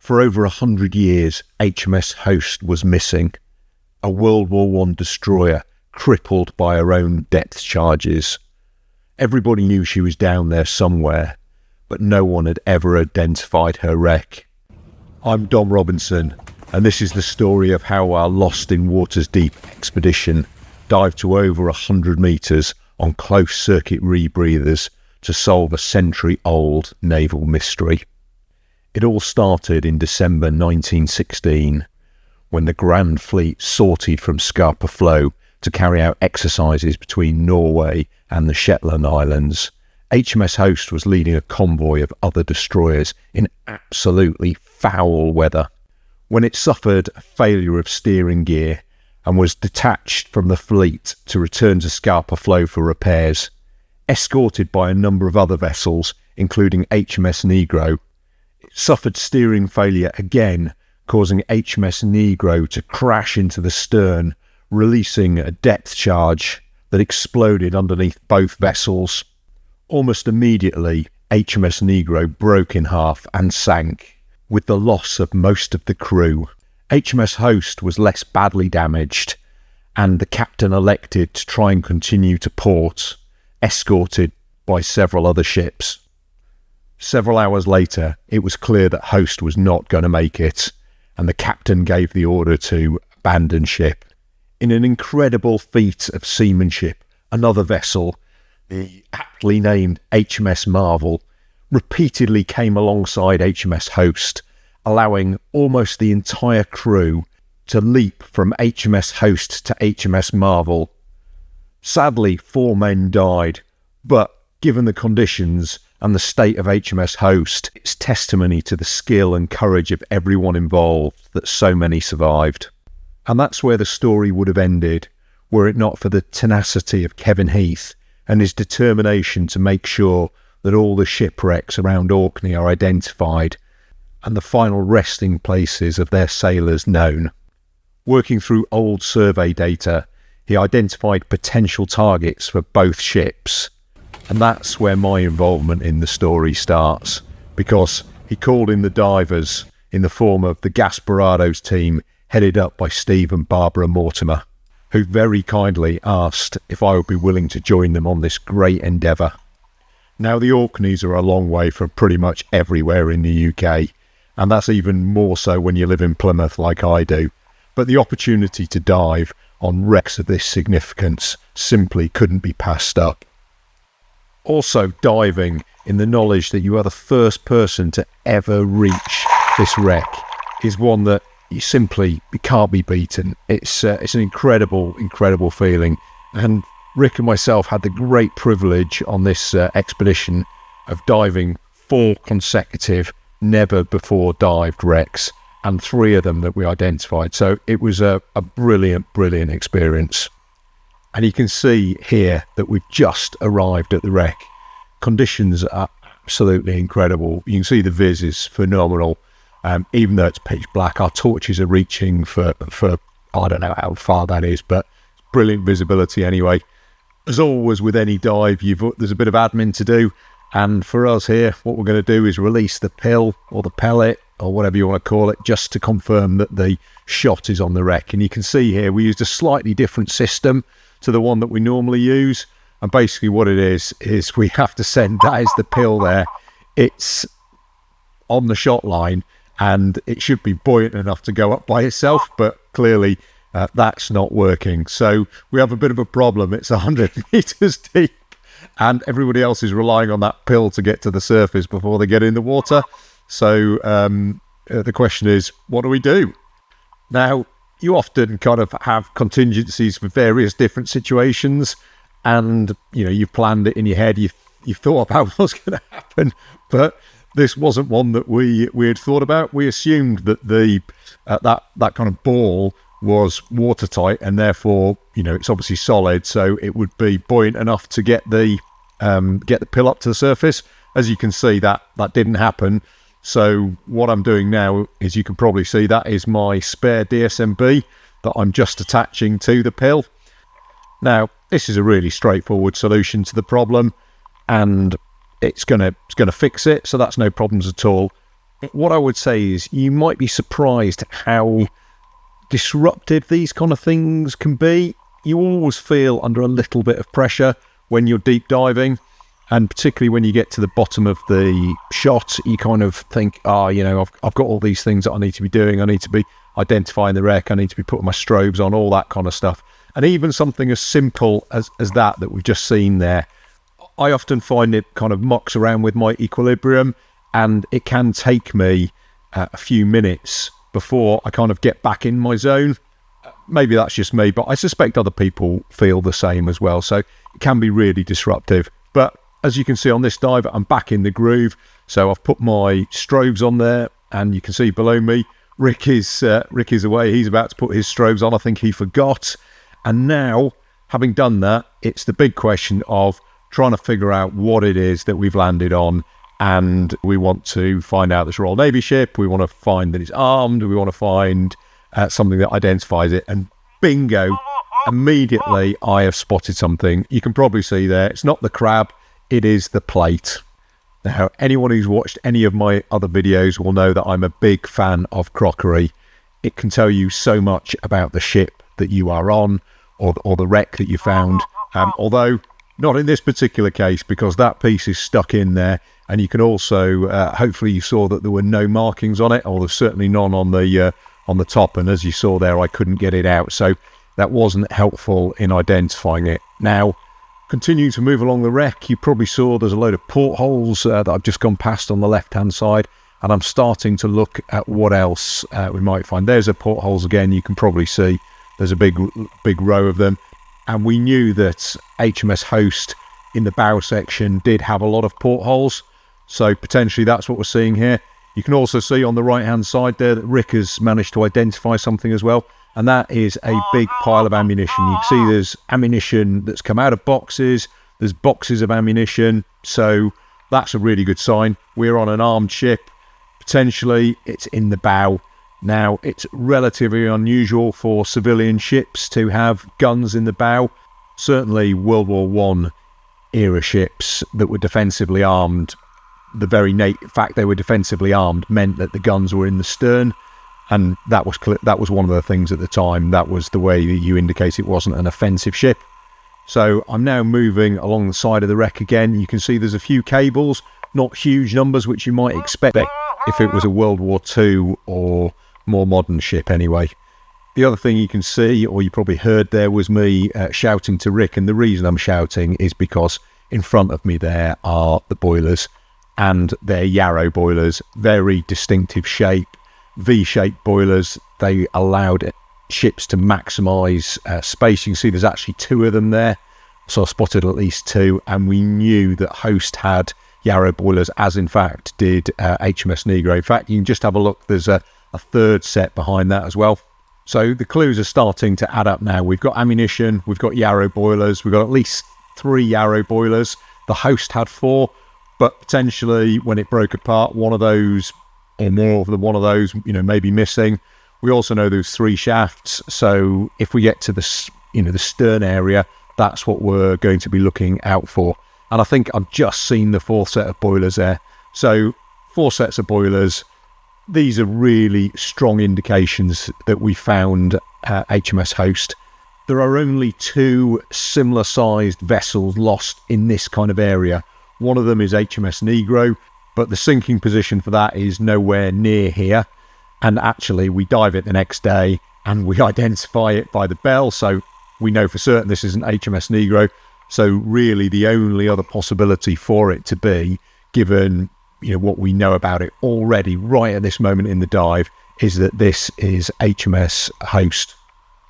For over 100 years, HMS Hoste was missing. A World War I destroyer crippled by her own depth charges. Everybody knew she was down there somewhere, but no one had ever identified her wreck. I'm Dom Robinson, and this is the story of how our Lost in Waters Deep expedition dived to over 100 metres on closed-circuit rebreathers to solve a century-old naval mystery. It all started in December 1916, when the Grand Fleet sortied from Scapa Flow to carry out exercises between Norway and the Shetland Islands. HMS Hoste was leading a convoy of other destroyers in absolutely foul weather when it suffered a failure of steering gear and was detached from the fleet to return to Scapa Flow for repairs. Escorted by a number of other vessels, including HMS Negro, it suffered steering failure again, causing HMS Negro to crash into the stern, releasing a depth charge that exploded underneath both vessels. Almost immediately, HMS Negro broke in half and sank, with the loss of most of the crew. HMS Hoste was less badly damaged, and the captain elected to try and continue to port, escorted by several other ships. Several hours later, it was clear that Hoste was not going to make it, and the captain gave the order to abandon ship. In an incredible feat of seamanship, another vessel, the aptly named HMS Marvel, repeatedly came alongside HMS Hoste, allowing almost the entire crew to leap from HMS Hoste to HMS Marvel. Sadly, 4 men died, but given the conditions and the state of HMS Hoste, it's testimony to the skill and courage of everyone involved that so many survived. And that's where the story would have ended, were it not for the tenacity of Kevin Heath and his determination to make sure that all the shipwrecks around Orkney are identified and the final resting places of their sailors known. Working through old survey data, he identified potential targets for both ships. And that's where my involvement in the story starts, because he called in the divers in the form of the Gasperados team, headed up by Steve and Barbara Mortimer, who very kindly asked if I would be willing to join them on this great endeavour. Now, the Orkneys are a long way from pretty much everywhere in the UK, and that's even more so when you live in Plymouth like I do. But the opportunity to dive on wrecks of this significance simply couldn't be passed up. Also, diving in the knowledge that you are the first person to ever reach this wreck is one that you can't be beaten. It's an incredible feeling. And Rick and myself had the great privilege on this expedition of diving 4 consecutive never before dived wrecks, and 3 of them that we identified. So it was a brilliant experience. And you can see here that we've just arrived at the wreck. Conditions are absolutely incredible. You can see the viz is phenomenal. Even though it's pitch black, our torches are reaching for I don't know how far that is, but brilliant visibility anyway. As always with any dive, there's a bit of admin to do. And for us here, what we're going to do is release the pill or the pellet or whatever you want to call it, just to confirm that the shot is on the wreck. And you can see here we used a slightly different system to the one that we normally use. And basically what it is we have to send, that is the pill there. It's on the shot line and it should be buoyant enough to go up by itself, but clearly that's not working. So we have a bit of a problem. It's 100 meters deep. And everybody else is relying on that pill to get to the surface before they get in the water. So the question is, what do we do? Now, you often kind of have contingencies for various different situations. And, you've planned it in your head. You've thought about what's going to happen. But this wasn't one that we had thought about. We assumed that that kind of ball was watertight and therefore, it's obviously solid, so it would be buoyant enough to get the pill up to the surface. As you can see, that didn't happen. So what I'm doing now is, you can probably see, that is my spare DSMB that I'm just attaching to the pill. Now, this is a really straightforward solution to the problem, and it's gonna fix it, so that's no problems at all. What I would say is you might be surprised how disruptive these kind of things can be. You always feel under a little bit of pressure when you're deep diving, and particularly when you get to the bottom of the shot, you kind of think, I've got all these things that I need to be doing. I need to be identifying the wreck. I need to be putting my strobes on, all that kind of stuff. And even something as simple as that we've just seen there, I often find it kind of mucks around with my equilibrium, and it can take me a few minutes before I kind of get back in my zone. Maybe that's just me, but I suspect other people feel the same as well. So it can be really disruptive. But as you can see on this dive, I'm back in the groove. So I've put my strobes on there, and you can see below me, Rick is away. He's about to put his strobes on. I think he forgot. And now, having done that, it's the big question of trying to figure out what it is that we've landed on. And we want to find out this Royal Navy ship. We want to find that it's armed. We want to find something that identifies it. And bingo, immediately I have spotted something. You can probably see there, it's not the crab, it is the plate. Now, anyone who's watched any of my other videos will know that I'm a big fan of Crockery. It can tell you so much about the ship that you are on, or the wreck that you found. Although, not in this particular case, because that piece is stuck in there. And you can also, hopefully you saw that there were no markings on it, or there's certainly none on the top. And as you saw there, I couldn't get it out. So that wasn't helpful in identifying it. Now, continuing to move along the wreck, you probably saw there's a load of portholes that I've just gone past on the left-hand side. And I'm starting to look at what else we might find. There's the portholes again. You can probably see there's a big row of them. And we knew that HMS Hoste in the bow section did have a lot of portholes. So potentially that's what we're seeing here. You can also see on the right-hand side there that Rick has managed to identify something as well. And that is a big pile of ammunition. You can see there's ammunition that's come out of boxes. There's boxes of ammunition. So that's a really good sign. We're on an armed ship. Potentially it's in the bow. Now, it's relatively unusual for civilian ships to have guns in the bow. Certainly World War I era ships that were defensively armed, the very fact they were defensively armed meant that the guns were in the stern, and that was one of the things at the time. That was the way that you indicate it wasn't an offensive ship. So I'm now moving along the side of the wreck again. You can see there's a few cables, not huge numbers, which you might expect if it was a World War II or more modern ship anyway. The other thing you can see, or you probably heard there, was me shouting to Rick, and the reason I'm shouting is because in front of me there are the boilers, and they're Yarrow boilers, very distinctive shape, V-shaped boilers. They allowed ships to maximise space. You can see there's actually two of them there, so I spotted at least two, and we knew that Hoste had Yarrow boilers, as in fact did HMS Negro. In fact, you can just have a look, there's a third set behind that as well. So the clues are starting to add up now. We've got ammunition, we've got Yarrow boilers, we've got at least 3 Yarrow boilers. The Hoste had 4, but potentially when it broke apart, one of those or more than one of those, may be missing. We also know there's 3 shafts, so if we get to the stern area, that's what we're going to be looking out for. And I think I've just seen the 4th set of boilers there. So 4 sets of boilers. These are really strong indications that we found HMS Hoste. There are only 2 similar sized vessels lost in this kind of area. One of them is HMS Negro, but the sinking position for that is nowhere near here. And actually we dive it the next day and we identify it by the bell, so we know for certain this isn't HMS Negro. So really the only other possibility for it to be, given what we know about it already right at this moment in the dive, is that this is HMS Hoste.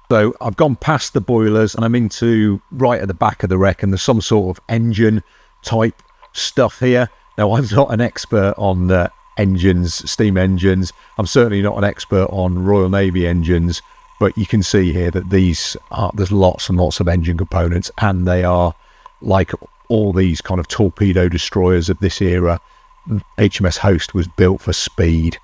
So I've gone past the boilers and I'm into right at the back of the wreck, and there's some sort of engine type stuff here. Now, I'm not an expert on engines, steam engines. I'm certainly not an expert on Royal Navy engines, but you can see here that there's lots and lots of engine components, and they are like all these kind of torpedo destroyers of this era. HMS Hoste was built for speed,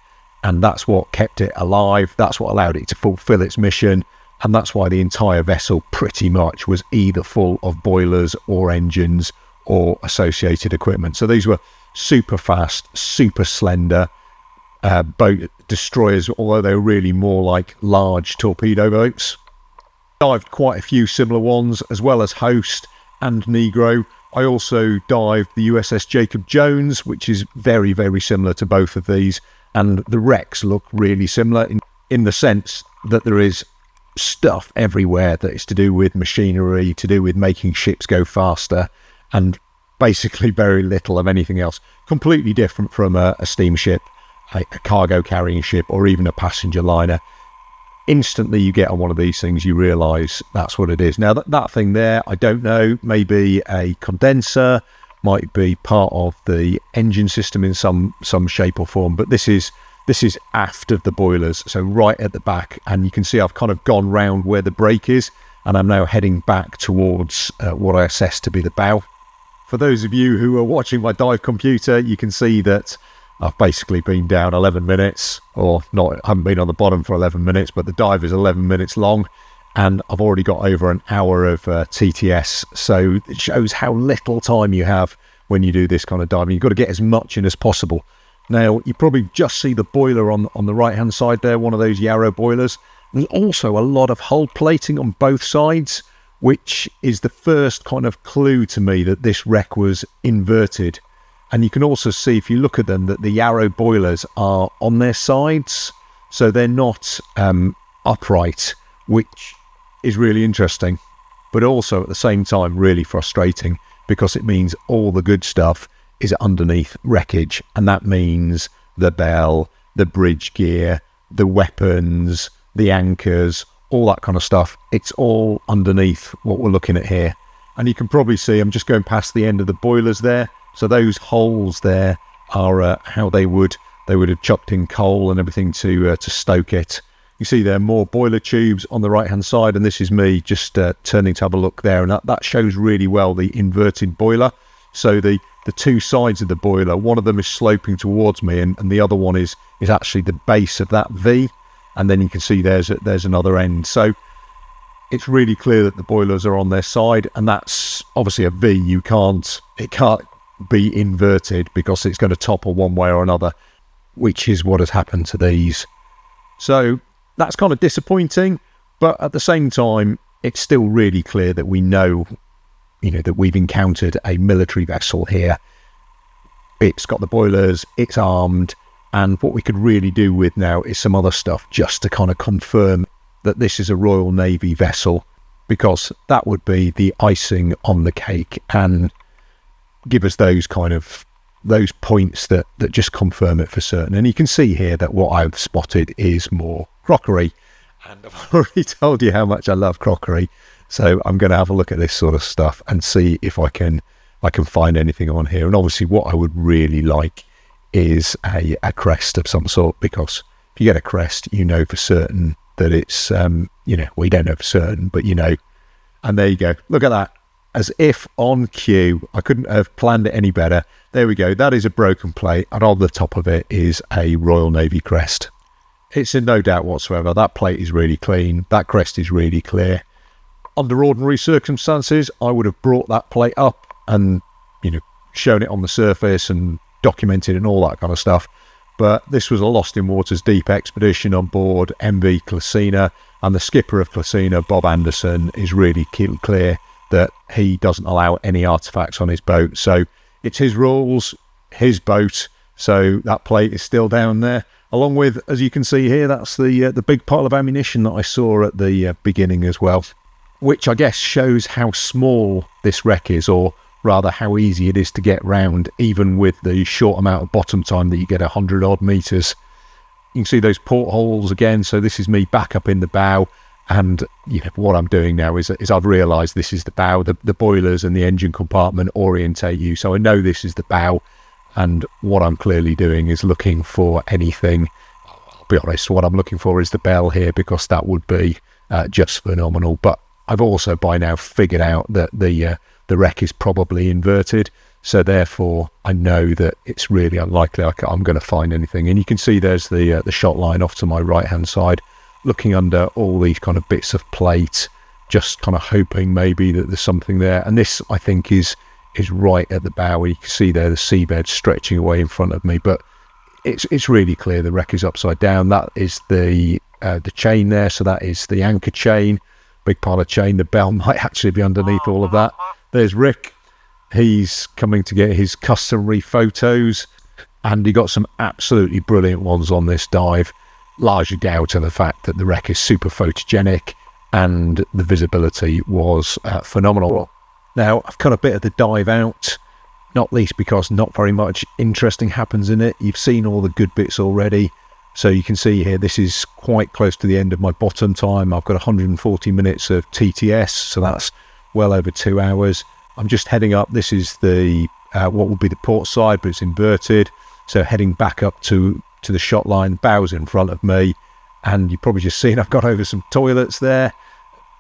and that's what kept it alive. That's what allowed it to fulfill its mission, and that's why the entire vessel pretty much was either full of boilers or engines or associated equipment. So these were super fast, super slender, boat destroyers, although they were really more like large torpedo boats. Dived quite a few similar ones, as well as Hoste and Negro. I also dived the USS Jacob Jones, which is very, very similar to both of these, and the wrecks look really similar in the sense that there is stuff everywhere that is to do with machinery, to do with making ships go faster, and basically very little of anything else. Completely different from a steamship, a cargo carrying ship, or even a passenger liner. Instantly you get on one of these things, you realise that's what it is. Now that thing there, I don't know, maybe a condenser, might be part of the engine system in some shape or form, but this is aft of the boilers, so right at the back, and you can see I've kind of gone round where the brake is, and I'm now heading back towards what I assess to be the bow. For those of you who are watching my dive computer, you can see that I've basically been down 11 minutes, or not, I haven't been on the bottom for 11 minutes, but the dive is 11 minutes long, and I've already got over an hour of TTS, so it shows how little time you have when you do this kind of diving. You've got to get as much in as possible. Now, you probably just see the boiler on the right-hand side there, one of those Yarrow boilers. There's also a lot of hull plating on both sides, which is the first kind of clue to me that this wreck was inverted. And you can also see, if you look at them, that the Yarrow boilers are on their sides, so they're not upright, which is really interesting, but also at the same time really frustrating, because it means all the good stuff is underneath wreckage, and that means the bell, the bridge gear, the weapons, the anchors, all that kind of stuff. It's all underneath what we're looking at here. And you can probably see, I'm just going past the end of the boilers there. So those holes there are how they would have chucked in coal and everything to stoke it. You see there more boiler tubes on the right hand side, and this is me just turning to have a look there, and that shows really well the inverted boiler. So the two sides of the boiler, one of them is sloping towards me, and the other one is actually the base of that V, and then you can see there's another end. So it's really clear that the boilers are on their side, and that's obviously a V. It can't be inverted because it's going to topple one way or another, which is what has happened to these. So that's kind of disappointing, but at the same time it's still really clear that we know, that we've encountered a military vessel here. It's got the boilers, it's armed, and what we could really do with now is some other stuff just to kind of confirm that this is a Royal Navy vessel, because that would be the icing on the cake and give us those points that just confirm it for certain. And you can see here that what I've spotted is more crockery, and I've already told you how much I love crockery, so I'm going to have a look at this sort of stuff and see if I can find anything on here. And obviously what I would really like is a crest of some sort, because if you get a crest, you know for certain that it's we don't know for certain, but and there you go, look at that. As if on cue, I couldn't have planned it any better. There we go, that is a broken plate, and on the top of it is a Royal Navy crest. It's in no doubt whatsoever, that plate is really clean, that crest is really clear. Under ordinary circumstances, I would have brought that plate up and, shown it on the surface and documented and all that kind of stuff. But this was a Lost in Waters deep expedition on board MV Clasina, and the skipper of Clasina, Bob Anderson, is really clear that he doesn't allow any artifacts on his boat. So it's his rules, his boat, so that plate is still down there. Along with, as you can see here, that's the big pile of ammunition that I saw at the beginning as well, which I guess shows how small this wreck is, or rather how easy it is to get round, even with the short amount of bottom time that you get 100 odd meters. You can see those portholes again, so this is me back up in the bow. And what I'm doing now is I've realised this is the bow. The boilers and the engine compartment orientate you, so I know this is the bow. And what I'm clearly doing is looking for anything. I'll be honest, what I'm looking for is the bell here, because that would be just phenomenal. But I've also by now figured out that the wreck is probably inverted, so therefore I know that it's really unlikely I'm going to find anything. And you can see there's the shot line off to my right hand side, looking under all these kind of bits of plate, just kind of hoping maybe that there's something there. And this, I think, is right at the bow, where you can see there the seabed stretching away in front of me. But it's really clear the wreck is upside down. That is the chain there, so that is the anchor chain, big pile of chain. The bell might actually be underneath all of that. There's Rick. He's coming to get his customary photos, and he got some absolutely brilliant ones on this dive, largely down to the fact that the wreck is super photogenic and the visibility was phenomenal. Now, I've cut a bit of the dive out, not least because not very much interesting happens in it. You've seen all the good bits already. So you can see here, this is quite close to the end of my bottom time. I've got 140 minutes of TTS, so that's well over 2 hours. I'm just heading up. This is the what will be the port side, but it's inverted. So heading back up to the shot line, bows in front of me. And you've probably just seen I've got over some toilets there.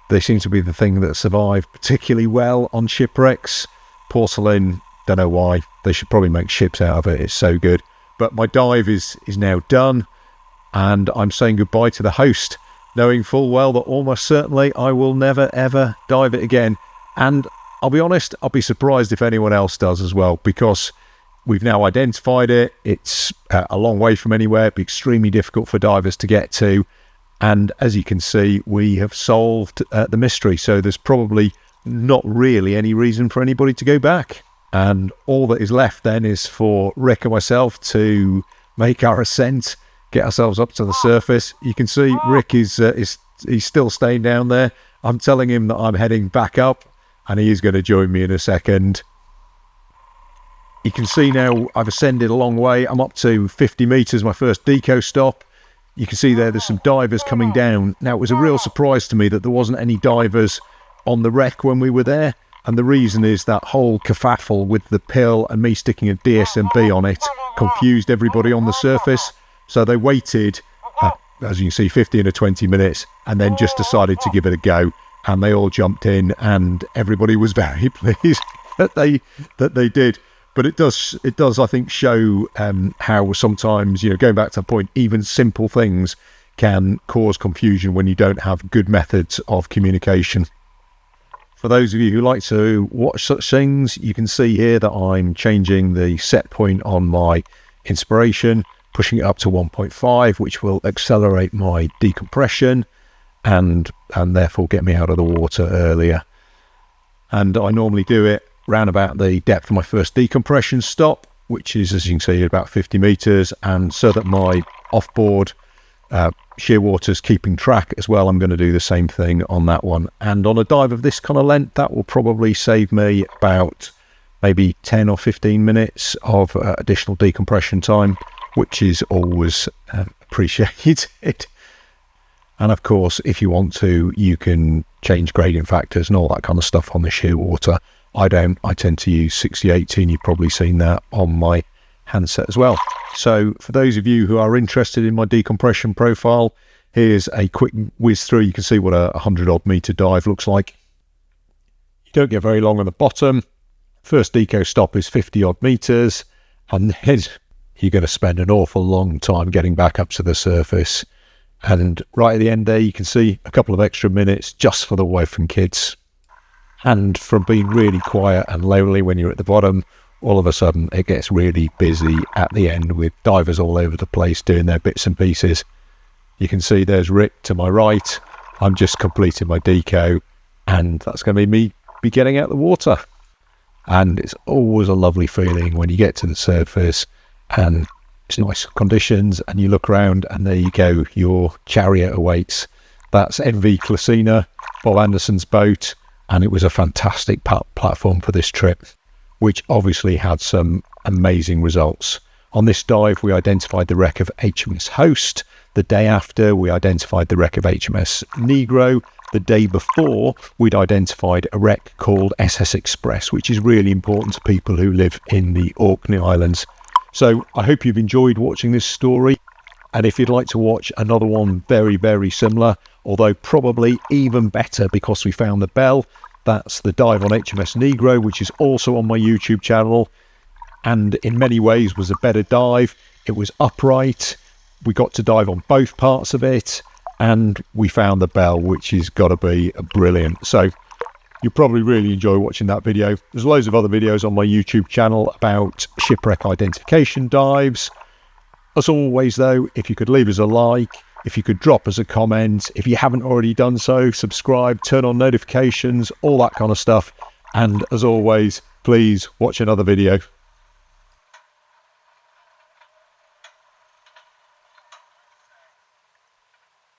They seem to be the thing that survived particularly well on shipwrecks. Porcelain, don't know why. They should probably make ships out of it. It's so good. But my dive is now done. And I'm saying goodbye to the Hoste, knowing full well that almost certainly I will never, ever dive it again. And I'll be honest, I'll be surprised if anyone else does as well, because we've now identified it. It's a long way from anywhere. It'd be extremely difficult for divers to get to. And as you can see, we have solved the mystery. So there's probably not really any reason for anybody to go back. And all that is left then is for Rick and myself to make our ascent, get ourselves up to the surface. You can see Rick he's still staying down there. I'm telling him that I'm heading back up, and he is going to join me in a second. You can see now I've ascended a long way. I'm up to 50 meters, my first deco stop. You can see there's some divers coming down. Now, it was a real surprise to me that there wasn't any divers on the wreck when we were there. And the reason is that whole kerfuffle with the pill and me sticking a DSMB on it confused everybody on the surface. So they waited, as you can see, 15 or 20 minutes, and then just decided to give it a go. And they all jumped in, and everybody was very pleased that they did. But it does, I think, show how sometimes, going back to the point, even simple things can cause confusion when you don't have good methods of communication. For those of you who like to watch such things, you can see here that I'm changing the set point on my inspiration, pushing it up to 1.5, which will accelerate my decompression and therefore get me out of the water earlier. And I normally do it round about the depth of my first decompression stop, which is, as you can see, about 50 meters, and so that my offboard shear water's keeping track as well, I'm going to do the same thing on that one. And on a dive of this kind of length, that will probably save me about maybe 10 or 15 minutes of additional decompression time, which is always appreciated. And of course, if you want to, you can change gradient factors and all that kind of stuff on the shear water. I don't. I tend to use 60-18. You've probably seen that on my handset as well. So for those of you who are interested in my decompression profile, here's a quick whiz through. You can see what a 100-odd meter dive looks like. You don't get very long on the bottom. First deco stop is 50-odd meters, and then you're going to spend an awful long time getting back up to the surface. And right at the end there, you can see a couple of extra minutes just for the wife and kids. And from being really quiet and lonely when you're at the bottom, all of a sudden it gets really busy at the end with divers all over the place doing their bits and pieces. You can see there's Rick to my right. I'm just completing my deco, and that's going to be me getting out the water. And it's always a lovely feeling when you get to the surface and it's nice conditions and you look around and there you go, your chariot awaits. That's NV Clasina, Bob Anderson's boat, and it was a fantastic platform for this trip, which obviously had some amazing results. On this dive, we identified the wreck of HMS Hoste. The day after, we identified the wreck of HMS Negro. The day before, we'd identified a wreck called SS Express, which is really important to people who live in the Orkney Islands. So I hope you've enjoyed watching this story. And if you'd like to watch another one very, very similar, although probably even better because we found the bell, that's the dive on HMS Negro, which is also on my YouTube channel, and in many ways was a better dive. It was upright. We got to dive on both parts of it, and we found the bell, which has got to be brilliant. So you'll probably really enjoy watching that video. There's loads of other videos on my YouTube channel about shipwreck identification dives, As always though, if you could leave us a like, if you could drop us a comment, if you haven't already done so, subscribe, turn on notifications, all that kind of stuff. And as always, please watch another video.